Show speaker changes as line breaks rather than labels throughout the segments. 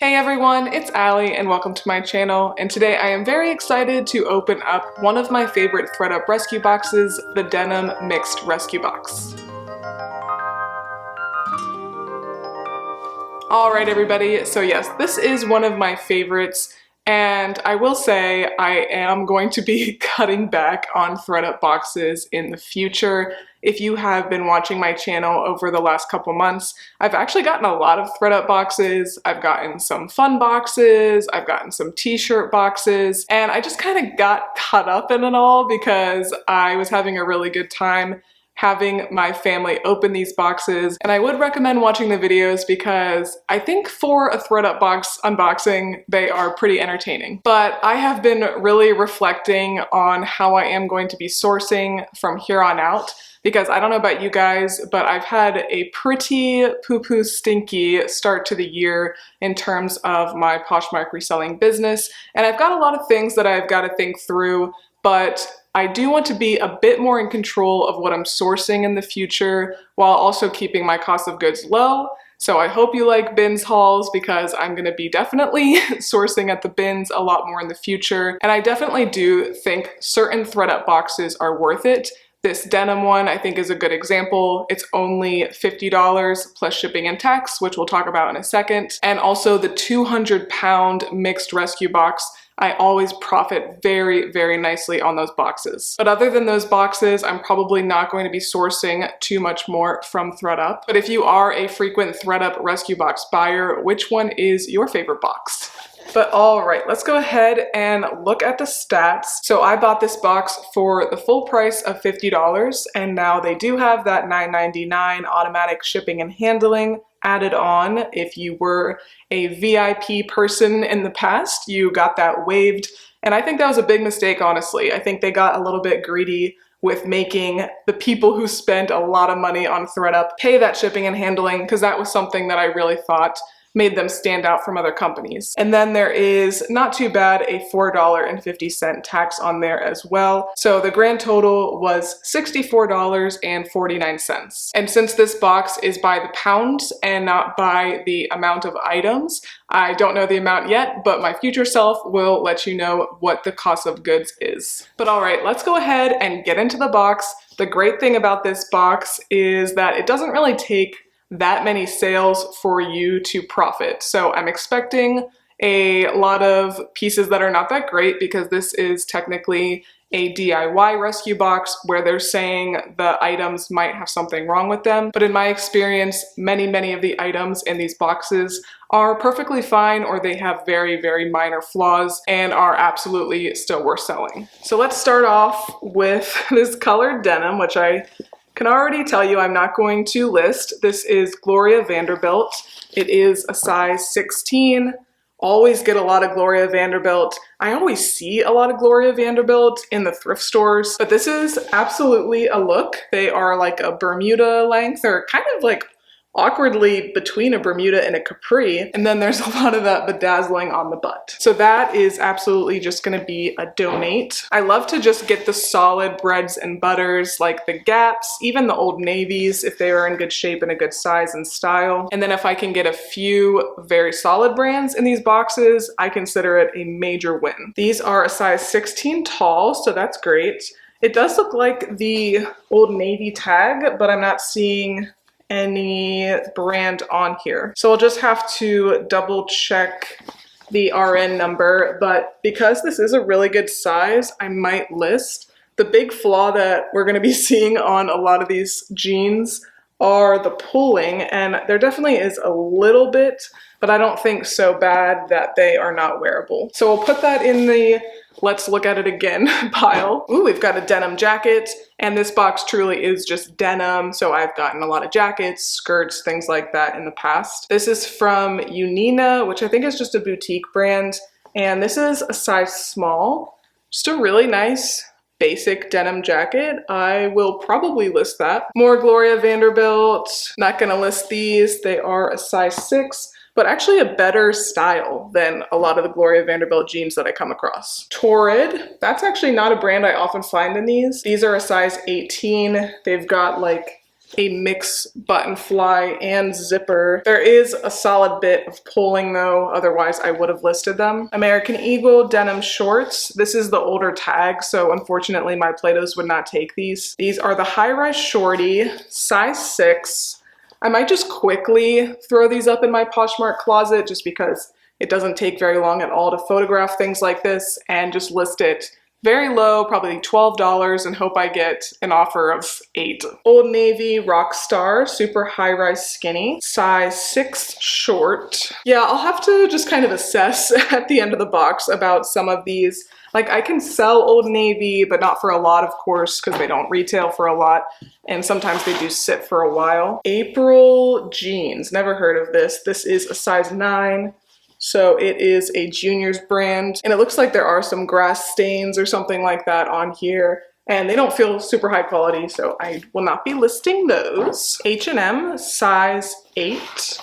Hey everyone, it's Allie and welcome to my channel, and today I am very excited to open up one of my favorite ThredUp rescue boxes, the Denim Mixed Rescue Box. Alright everybody, so yes, this is one of my favorites, and I will say I am going to be cutting back on ThredUp boxes in the future. If you have been watching my channel over the last couple months, I've actually gotten a lot of ThredUp boxes. I've gotten some fun boxes, I've gotten some t-shirt boxes, and I just kind of got caught up in it all because I was having a really good time having my family open these boxes, and I would recommend watching the videos because I think for a ThredUp box unboxing, they are pretty entertaining. But I have been really reflecting on how I am going to be sourcing from here on out, because I don't know about you guys, but I've had a pretty poo-poo stinky start to the year in terms of my Poshmark reselling business, and I've got a lot of things that I've got to think through, but I do want to be a bit more in control of what I'm sourcing in the future while also keeping my cost of goods low. So I hope you like bins hauls because I'm going to be definitely sourcing at the bins a lot more in the future. And I definitely do think certain ThredUp boxes are worth it. This denim one I think is a good example. It's only $50 plus shipping and tax, which we'll talk about in a second. And also the 200-pound mixed rescue box, I always profit very, very nicely on those boxes. But other than those boxes, I'm probably not going to be sourcing too much more from ThredUp. But if you are a frequent ThredUp rescue box buyer, which one is your favorite box? But all right, let's go ahead and look at the stats. So I bought this box for the full price of $50, and now they do have that $9.99 automatic shipping and handling added on. If you were a VIP person in the past, you got that waived. And I think that was a big mistake, honestly. I think they got a little bit greedy with making the people who spent a lot of money on ThredUp pay that shipping and handling, because that was something that I really thought made them stand out from other companies. And then there is, not too bad, a $4.50 tax on there as well. So the grand total was $64.49. And since this box is by the pound and not by the amount of items, I don't know the amount yet, but my future self will let you know what the cost of goods is. But all right, let's go ahead and get into the box. The great thing about this box is that it doesn't really take that many sales for you to profit. So I'm expecting a lot of pieces that are not that great because this is technically a DIY rescue box where they're saying the items might have something wrong with them. But in my experience, many of the items in these boxes are perfectly fine, or they have very, very minor flaws and are absolutely still worth selling. So let's start off with this colored denim, which I can already tell you I'm not going to list. This is Gloria Vanderbilt. It is a size 16. Always get a lot of Gloria Vanderbilt. I always see a lot of Gloria Vanderbilt in the thrift stores, but this is absolutely a look. They are like a Bermuda length. They're kind of like awkwardly between a Bermuda and a capri, and then there's a lot of that bedazzling on the butt. So that is absolutely just gonna be a donate. I love to just get the solid breads and butters like the Gaps, even the Old Navies if they are in good shape and a good size and style. And then if I can get a few very solid brands in these boxes, I consider it a major win. These are a size 16 tall, so that's great. It does look like the Old Navy tag, but I'm not seeing any brand on here. So I'll just have to double check the RN number, but because this is a really good size, I might list. The big flaw that we're gonna be seeing on a lot of these jeans are the pulling, and there definitely is a little bit, but I don't think so bad that they are not wearable. So we'll put that in the let's look at it again pile. Ooh, we've got a denim jacket, and this box truly is just denim, so I've gotten a lot of jackets, skirts, things like that in the past. This is from Unina, which I think is just a boutique brand, and this is a size small. Just a really nice basic denim jacket. I will probably list that. More Gloria Vanderbilt. Not gonna list these. They are a size 6. But actually a better style than a lot of the Gloria Vanderbilt jeans that I come across. Torrid, that's actually not a brand I often find in these. These are a size 18. They've got like a mix button fly and zipper. There is a solid bit of pulling though, otherwise I would have listed them. American Eagle denim shorts. This is the older tag, so unfortunately my Play-Dohs would not take these. These are the high-rise shorty, size 6. I might just quickly throw these up in my Poshmark closet just because it doesn't take very long at all to photograph things like this, and just list it very low, probably $12, and hope I get an offer of 8. Old Navy Rockstar, super high-rise skinny, size 6 short. Yeah, I'll have to just kind of assess at the end of the box about some of these. Like, I can sell Old Navy, but not for a lot, of course, because they don't retail for a lot, and sometimes they do sit for a while. April Jeans, never heard of this. This is a size 9. So it is a juniors brand, and it looks like there are some grass stains or something like that on here, and they don't feel super high quality, so I will not be listing those. H&M, size 8.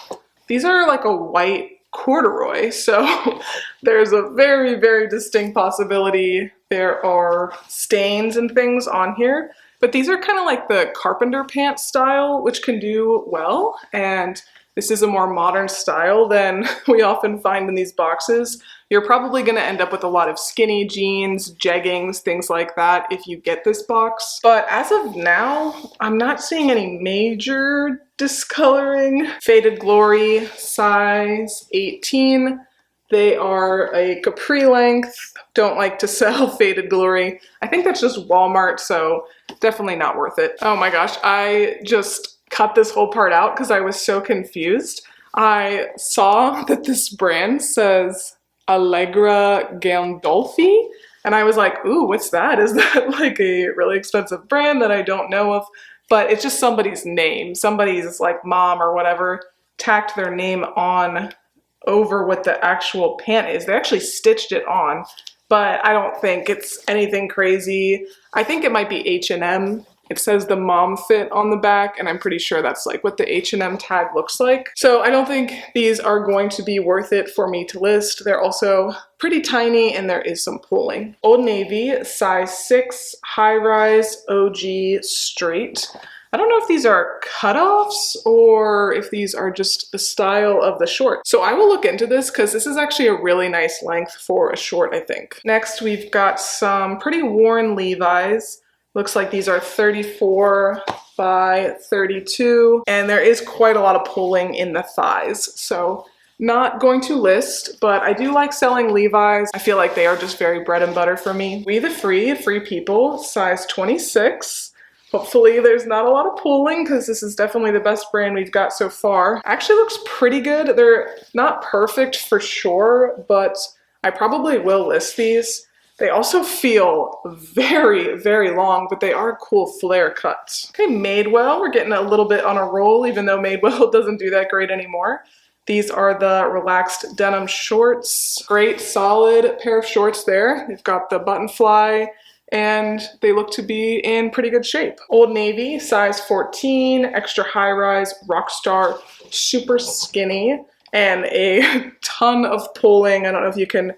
These are like a white corduroy, so there's a very, very distinct possibility there are stains and things on here, but these are kind of like the carpenter pants style, which can do well, and this is a more modern style than we often find in these boxes. You're probably gonna end up with a lot of skinny jeans, jeggings, things like that if you get this box. But as of now, I'm not seeing any major discoloring. Faded Glory, size 18. They are a capri length. Don't like to sell Faded Glory. I think that's just Walmart, so definitely not worth it. Oh my gosh, I just cut this whole part out because I was so confused. I saw that this brand says Allegra Gandolfi, and I was like, ooh, what's that? Is that like a really expensive brand that I don't know of? But it's just somebody's name. Somebody's like mom or whatever tacked their name on over what the actual pant is. They actually stitched it on, but I don't think it's anything crazy. I think it might be H&M. It says the mom fit on the back, and I'm pretty sure that's like what the H&M tag looks like. So I don't think these are going to be worth it for me to list. They're also pretty tiny, and there is some pulling. Old Navy, size 6, high-rise, OG, straight. I don't know if these are cutoffs or if these are just the style of the short. So I will look into this because this is actually a really nice length for a short, I think. Next, we've got some pretty worn Levi's. Looks like these are 34 by 32, and there is quite a lot of pulling in the thighs. So not going to list, but I do like selling Levi's. I feel like they are just very bread and butter for me. We the Free People, size 26. Hopefully there's not a lot of pulling because this is definitely the best brand we've got so far. Actually looks pretty good. They're not perfect for sure, but I probably will list these. They also feel very, very long, but they are cool flare cuts. Okay, Madewell, we're getting a little bit on a roll, even though Madewell doesn't do that great anymore. These are the relaxed denim shorts. Great, solid pair of shorts there. They've got the button fly, and they look to be in pretty good shape. Old Navy, size 14, extra high rise, Rockstar, super skinny, and a ton of pulling. I don't know if you can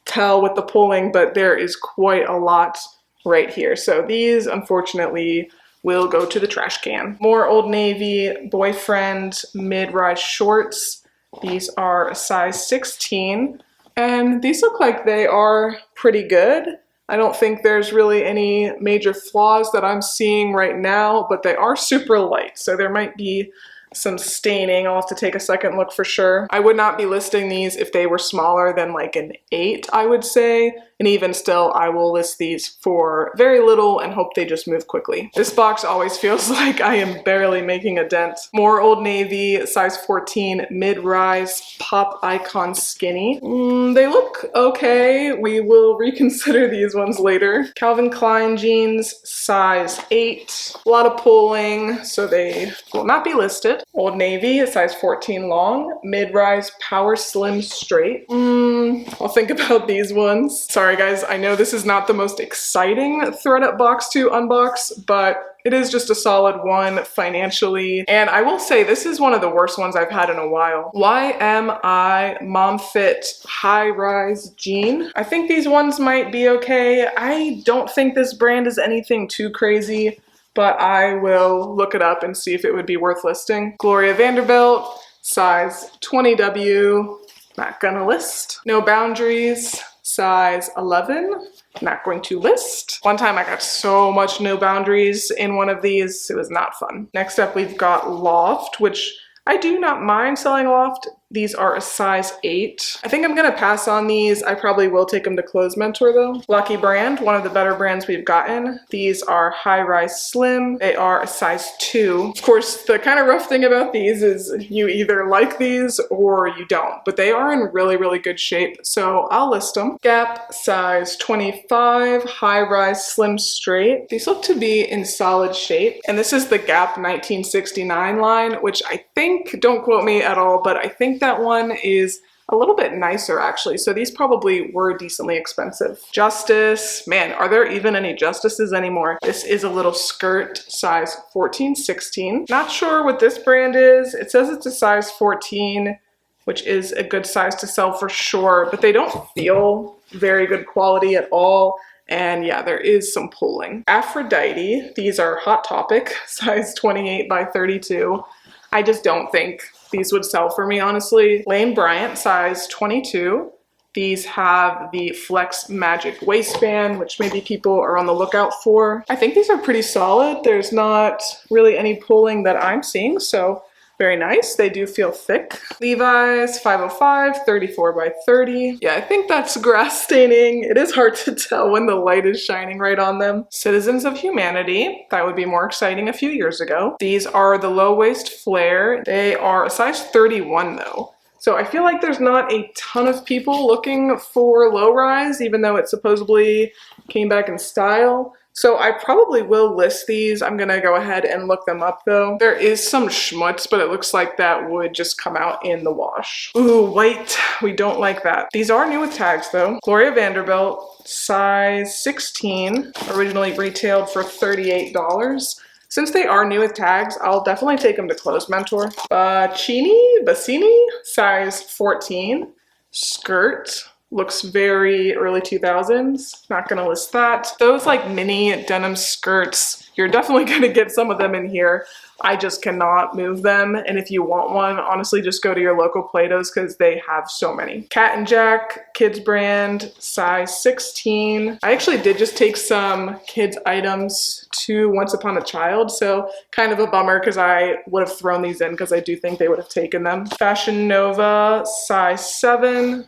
tell with the pulling, but there is quite a lot right here. So these, unfortunately, will go to the trash can. More Old Navy Boyfriend mid-rise shorts. These are a size 16, and these look like they are pretty good. I don't think there's really any major flaws that I'm seeing right now, but they are super light, so there might be some staining. I'll have to take a second look for sure. I would not be listing these if they were smaller than like an 8, I would say. And even still, I will list these for very little and hope they just move quickly. This box always feels like I am barely making a dent. More Old Navy, size 14, mid-rise, pop icon skinny. They look okay. We will reconsider these ones later. Calvin Klein jeans, size 8. A lot of pulling, so they will not be listed. Old Navy, size 14 long, mid-rise, power slim straight. I'll think about these ones. Sorry guys, I know this is not the most exciting ThredUp box to unbox, but it is just a solid one financially. And I will say this is one of the worst ones I've had in a while. YMI Mom Fit High Rise Jean. I think these ones might be okay. I don't think this brand is anything too crazy, but I will look it up and see if it would be worth listing. Gloria Vanderbilt, size 20W, not gonna list. No Boundaries, size 11, not going to list. One time I got so much No Boundaries in one of these, it was not fun. Next up we've got Loft, which I do not mind selling Loft. These are a size 8. I think I'm gonna pass on these. I probably will take them to Clothes Mentor though. Lucky Brand, one of the better brands we've gotten. These are high-rise slim. They are a size 2. Of course, the kind of rough thing about these is you either like these or you don't, but they are in really, really good shape, so I'll list them. Gap, size 25, high-rise slim straight. These look to be in solid shape, and this is the Gap 1969 line, which I think, don't quote me at all, but I think that one is a little bit nicer actually, so these probably were decently expensive. Justice, man, are there even any Justices anymore? This is a little skirt, size 14-16. Not sure what this brand is. It says it's a size 14, which is a good size to sell for sure, but they don't feel very good quality at all. And yeah, there is some pulling. Aphrodite, these are Hot Topic, size 28 by 32. I just don't think these would sell for me, honestly. Lane Bryant, size 22. These have the Flex Magic waistband, which maybe people are on the lookout for. I think these are pretty solid. There's not really any pulling that I'm seeing, so very nice. They do feel thick. Levi's 505, 34 by 30. Yeah, I think that's grass staining. It is hard to tell when the light is shining right on them. Citizens of Humanity. That would be more exciting a few years ago. These are the low waist flare. They are a size 31 though. So I feel like there's not a ton of people looking for low rise, even though it supposedly came back in style. So I probably will list these. I'm gonna go ahead and look them up though. There is some schmutz, but it looks like that would just come out in the wash. Ooh, white, we don't like that. These are new with tags though. Gloria Vanderbilt, size 16, originally retailed for $38. Since they are new with tags, I'll definitely take them to Clothes Mentor. Bassini, size 14, skirt. Looks very early 2000s. Not gonna list that. Those like mini denim skirts, you're definitely gonna get some of them in here. I just cannot move them. And if you want one, honestly, just go to your local Plato's because they have so many. Cat and Jack, kids brand, size 16. I actually did just take some kids items to Once Upon a Child, so kind of a bummer because I would have thrown these in because I do think they would have taken them. Fashion Nova, size 7.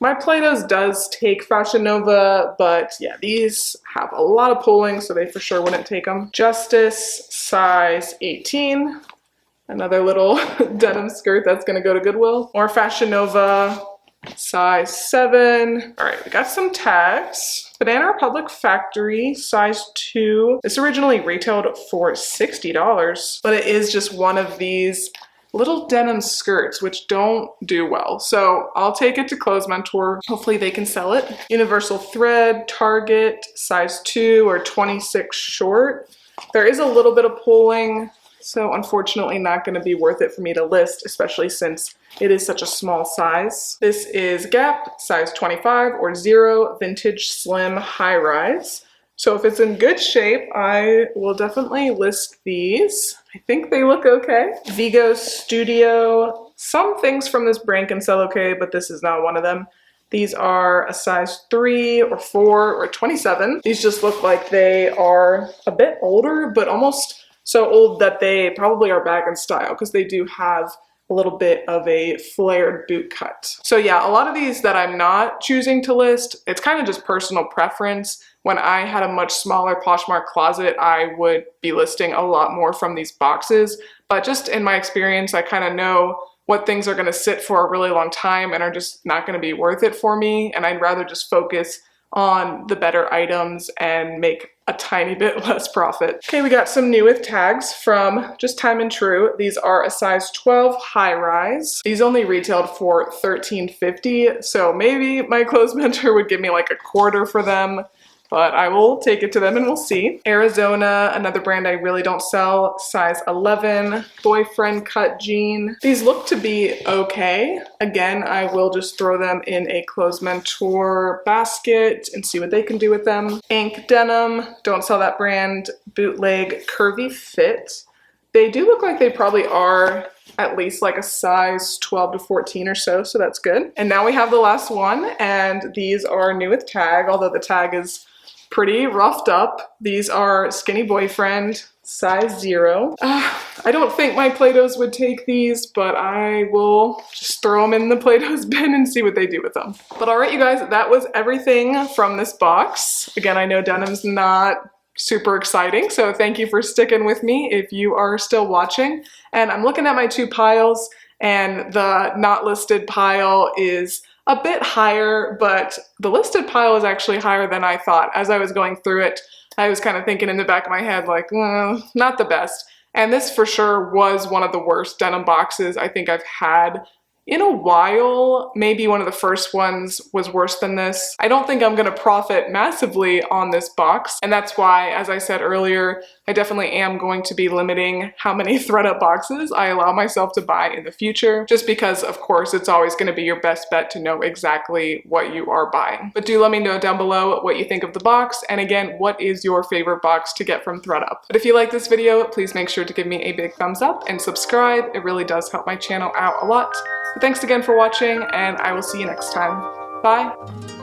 My Plato's does take Fashion Nova, but yeah, these have a lot of pulling, so they for sure wouldn't take them. Justice, size 18. Another little denim skirt that's gonna go to Goodwill. More Fashion Nova, size 7. All right, we got some tags. Banana Republic Factory, size 2. This originally retailed for $60, but it is just one of these little denim skirts, which don't do well. So I'll take it to Clothes Mentor. Hopefully they can sell it. Universal Thread, Target, size 2 or 26 short. There is a little bit of pulling, so unfortunately not gonna be worth it for me to list, especially since it is such a small size. This is Gap, size 25 or 0, vintage slim high rise. So if it's in good shape, I will definitely list these. I think they look okay. Vigo Studio. Some things from this brand can sell okay, but this is not one of them. These are a size 3 or 4 or 27. These just look like they are a bit older, but almost so old that they probably are back in style because they do have a little bit of a flared boot cut. So yeah, a lot of these that I'm not choosing to list, it's kind of just personal preference. When I had a much smaller Poshmark closet, I would be listing a lot more from these boxes. But just in my experience, I kind of know what things are gonna sit for a really long time and are just not gonna be worth it for me. And I'd rather just focus on the better items and make a tiny bit less profit. Okay, we got some new with tags from just Time and True. These are a size 12 high rise. These only retailed for $13.50, so maybe my Clothes Mentor would give me like a quarter for them. but I will take it to them and we'll see. Arizona, another brand I really don't sell, size 11, boyfriend cut jean. These look to be okay. Again, I will just throw them in a Clothes Mentor basket and see what they can do with them. Ink Denim, don't sell that brand. Bootleg Curvy Fit. They do look like they probably are at least like a size 12 to 14 or so that's good. And now we have the last one, and these are new with tag, although the tag is pretty roughed up. These are Skinny Boyfriend, size 0. I don't think my Play-Dohs would take these, but I will just throw them in the Play-Dohs bin and see what they do with them. But all right, you guys, that was everything from this box. Again, I know denim's not super exciting, so thank you for sticking with me if you are still watching. And I'm looking at my 2 piles, and the not listed pile is a bit higher, but the listed pile is actually higher than I thought. As I was going through it, I was kind of thinking in the back of my head like, not the best. And this for sure was one of the worst denim boxes I think I've had in a while. Maybe one of the first ones was worse than this. I don't think I'm gonna profit massively on this box, and that's why, as I said earlier, I definitely am going to be limiting how many ThredUp boxes I allow myself to buy in the future, just because of course it's always gonna be your best bet to know exactly what you are buying. But do let me know down below what you think of the box, and again, what is your favorite box to get from ThredUp. But if you like this video, please make sure to give me a big thumbs up and subscribe. It really does help my channel out a lot. Thanks again for watching, and I will see you next time. Bye!